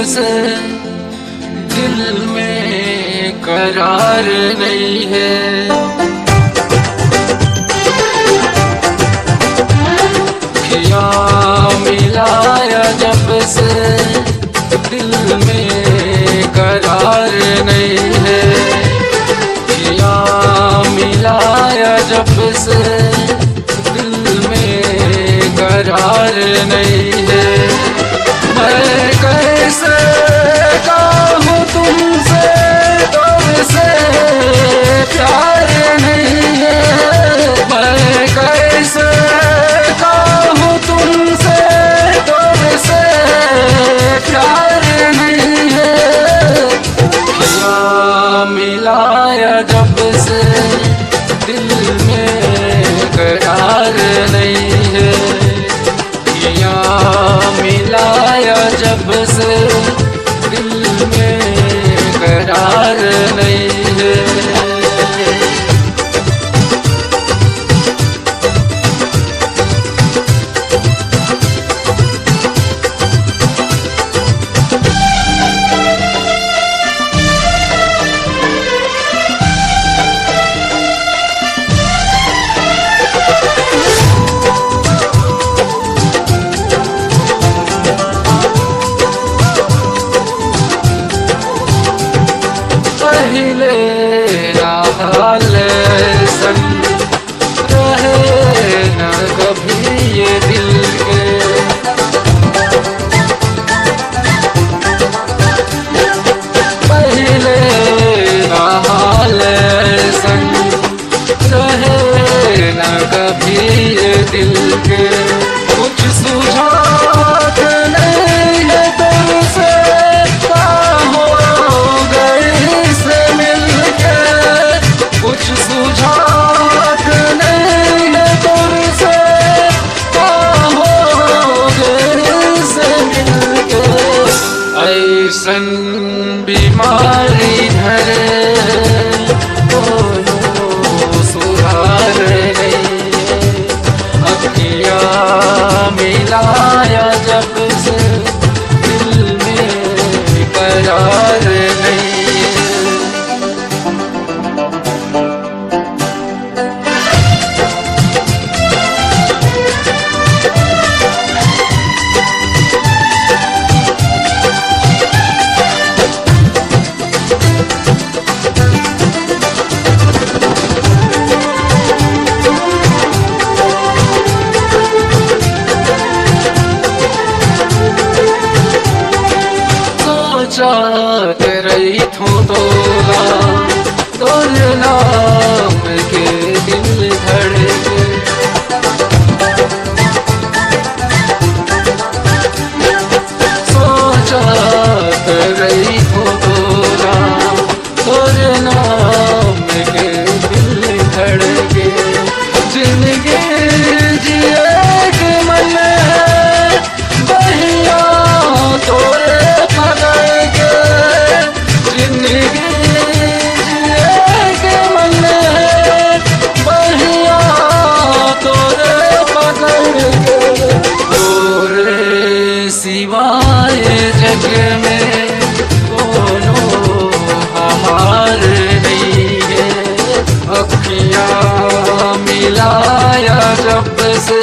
से दिल में करार नहीं है। अखियाँ मिलाया जब से दिल में करार नहीं है। अखियाँ मिलाया जब से दिल में करार नहीं है। मैं कैसे कहूँ तुमसे तुमसे प्यार नहीं है। मैं कैसे कहूँ तुमसे तुमसे प्यार नहीं है। अखियाँ मिलाया जब से दिल में करार नहीं है। अखियाँ मिलाया जब से दिल में करार नहीं है। पहले हाल संग रहे न कभी ये दिल के। पहले हाल संग रहे न कभी ये दिल के। कुछ सुझाव नहीं है तुमसे कुछ सुझाव नहीं है तुमसे से मिलके। ऐसन बीमारी धरे सुधार नहीं है। अखियाँ मिलाया जब से दिल में करार नहीं है। सोचत रही थूं तोर नाम के दिल धड़के। सोचत रही थूं तोर नाम के दिल धड़के। जिंदगी जिए के मन है बहिया तोरे पकड़ के। जिंदगी जिए के मन है बहिया तोरे पकड़ के। तोरे सिवाय जग में कोनो हमार नहीं है। अखियाँ मिलाया जब से